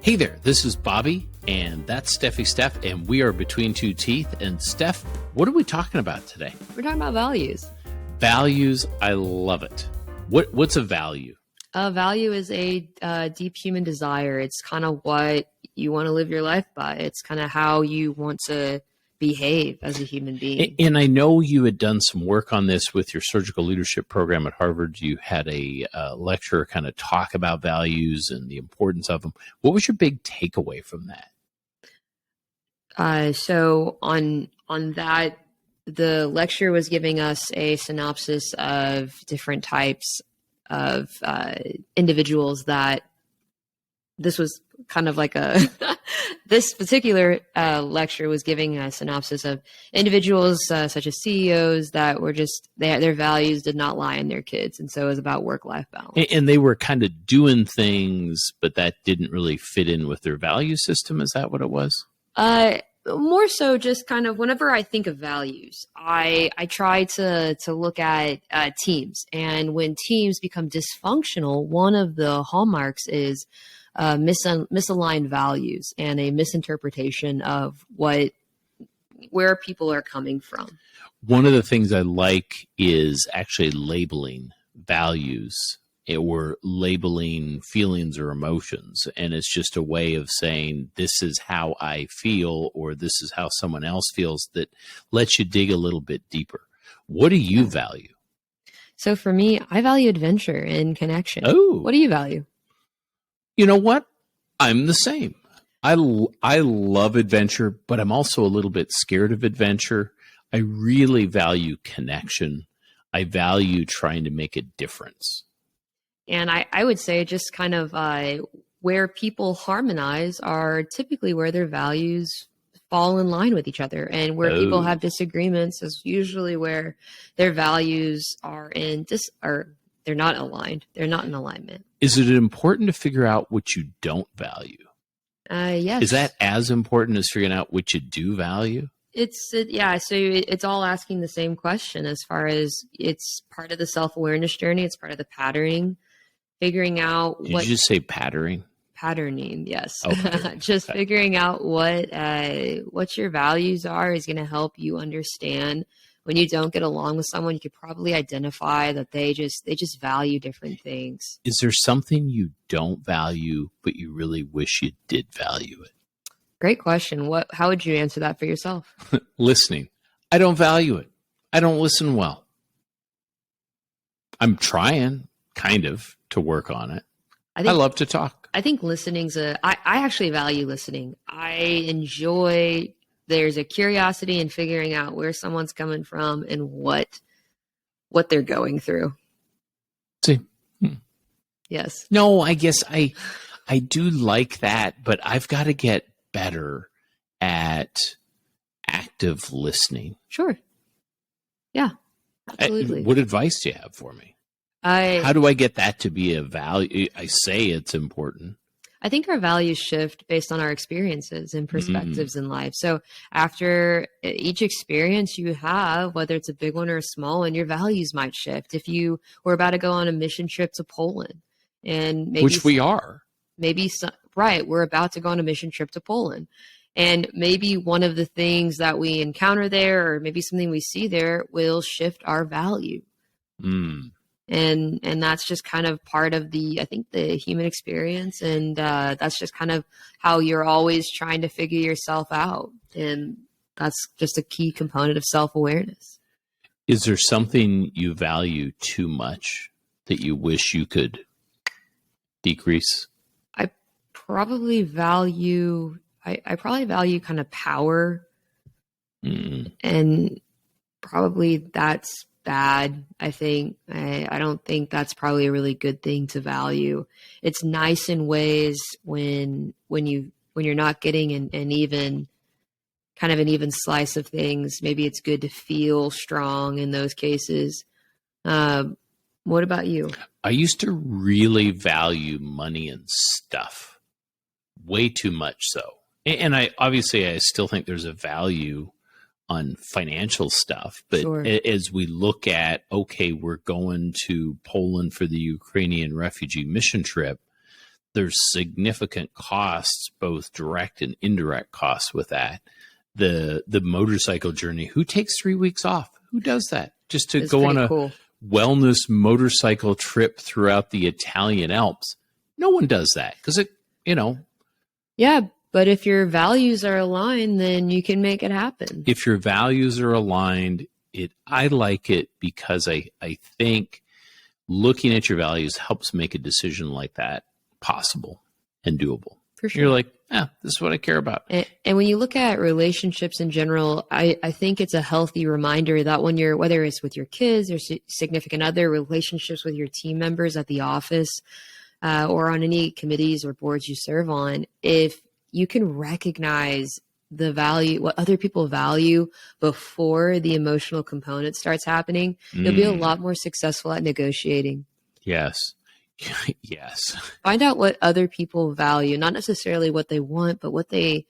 Hey there, this is Bobby, and that's Steffi Steph, and we are Between Two Teeth. And Steph, what are we talking about today? We're talking about values. Values, I love it. What's a value? A value is a deep human desire. It's kind of what you want to live your life by. It's kind of how you want to behave as a human being. And I know you had done some work on this with your surgical leadership program at Harvard. You had a lecturer kind of talk about values and the importance of them. What was your big takeaway from that? So on that, the lecturer was giving us a synopsis of different types of individuals that this was kind of like a this particular lecture was giving a synopsis of individuals such as CEOs that were just their values did not lie in their kids, and so it was about work-life balance. And they were kind of doing things, but that didn't really fit in with their value system. Is that what it was? More so just kind of whenever I think of values, I try to look at teams, and when teams become dysfunctional, one of the hallmarks is misaligned values and a misinterpretation of where people are coming from. One of the things I like is actually labeling values or labeling feelings or emotions. And it's just a way of saying, this is how I feel, or this is how someone else feels, that lets you dig a little bit deeper. What do you value? So for me, I value adventure and connection. Oh, what do you value? You know what? I'm the same. I love adventure, but I'm also a little bit scared of adventure. I really value connection. I value trying to make a difference. And I would say just kind of where people harmonize are typically where their values fall in line with each other. And where people have disagreements is usually where their values are they're not aligned. They're not in alignment. Is it important to figure out what you don't value? Yes. Is that as important as figuring out what you do value? Yeah. So it's all asking the same question as far as it's part of the self-awareness journey. It's part of the patterning, figuring out Did you just say patterning? Patterning, yes. Okay. Just figuring out what your values are is going to help you understand when you don't get along with someone. You could probably identify that they just value different things. Is there something you don't value, but you really wish you did value it? Great question. How would you answer that for yourself? Listening. I don't value it. I don't listen well. I'm trying, kind of, to work on it. I love to talk. I think listening's I actually value listening. I enjoy, there's a curiosity in figuring out where someone's coming from and what they're going through. See? Yes. No, I guess I do like that, but I've got to get better at active listening. Sure. Yeah, absolutely. What advice do you have for me? How do I get that to be a value? I say it's important. I think our values shift based on our experiences and perspectives in life. So after each experience you have, whether it's a big one or a small one, your values might shift. If you were about to go on a mission trip to Poland, and maybe which we are, right, we're about to go on a mission trip to Poland. And maybe one of the things that we encounter there, or maybe something we see there, will shift our value. And that's just kind of part of the human experience. And that's just kind of how you're always trying to figure yourself out. And that's just a key component of self-awareness. Is there something you value too much that you wish you could decrease? I probably value kind of power. And probably that's bad. I think I don't think that's probably a really good thing to value. It's nice in ways when you're not getting an even slice of things. Maybe it's good to feel strong in those cases. What about you? I used to really value money and stuff, way too much so. And I still think there's a value on financial stuff, but sure. As we look at, okay, we're going to Poland for the Ukrainian refugee mission trip, there's significant costs, both direct and indirect costs with that. The motorcycle journey, who takes 3 weeks off? Who does that? Just to go on a wellness motorcycle trip throughout the Italian Alps. No one does that because Yeah, but if your values are aligned, then you can make it happen. If your values are aligned, I like it because I think looking at your values helps make a decision like that possible and doable. For sure. You're like, this is what I care about. And when you look at relationships in general, I think it's a healthy reminder that when you're, whether it's with your kids or significant other, relationships with your team members at the office, or on any committees or boards you serve on, if you can recognize the value, what other people value before the emotional component starts happening, you'll be a lot more successful at negotiating. Yes. Yes. Find out what other people value, not necessarily what they want, but what they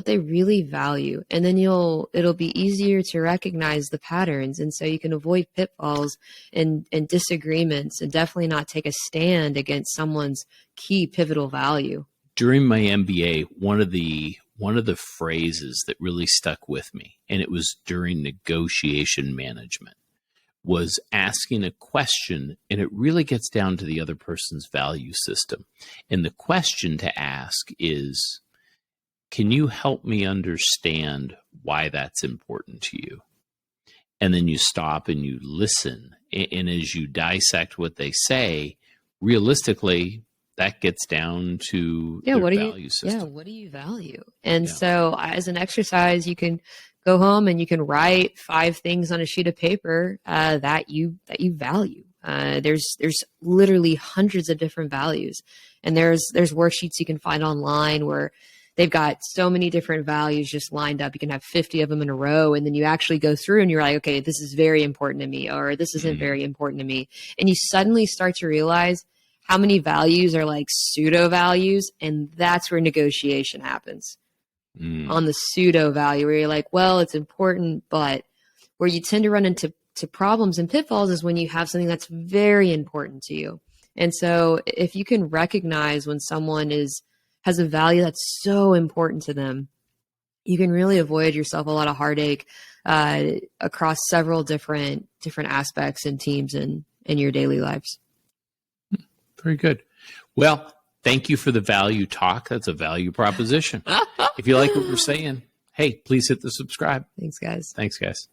really value. And then it'll be easier to recognize the patterns. And so you can avoid pitfalls and disagreements, and definitely not take a stand against someone's key pivotal value. During my MBA, one of the phrases that really stuck with me, and it was during negotiation management, was asking a question, and it really gets down to the other person's value system. And the question to ask is, can you help me understand why that's important to you? And then you stop and you listen. And as you dissect what they say, realistically, that gets down to their value system. Yeah, what do you value? And so as an exercise, you can go home and you can write 5 things on a sheet of paper that you value. There's literally hundreds of different values, and there's worksheets you can find online where they've got so many different values just lined up. You can have 50 of them in a row, and then you actually go through and you're like, okay, this is very important to me, or this isn't very important to me. And you suddenly start to realize how many values are like pseudo values, and that's where negotiation happens. On the pseudo value, where you're like, well, it's important, but where you tend to run into problems and pitfalls is when you have something that's very important to you. And so if you can recognize when someone has a value that's so important to them, you can really avoid yourself a lot of heartache across several different aspects and teams in your daily lives. Very good. Well, thank you for the value talk. That's a value proposition. If you like what we're saying, hey, please hit the subscribe. Thanks, guys. Thanks, guys.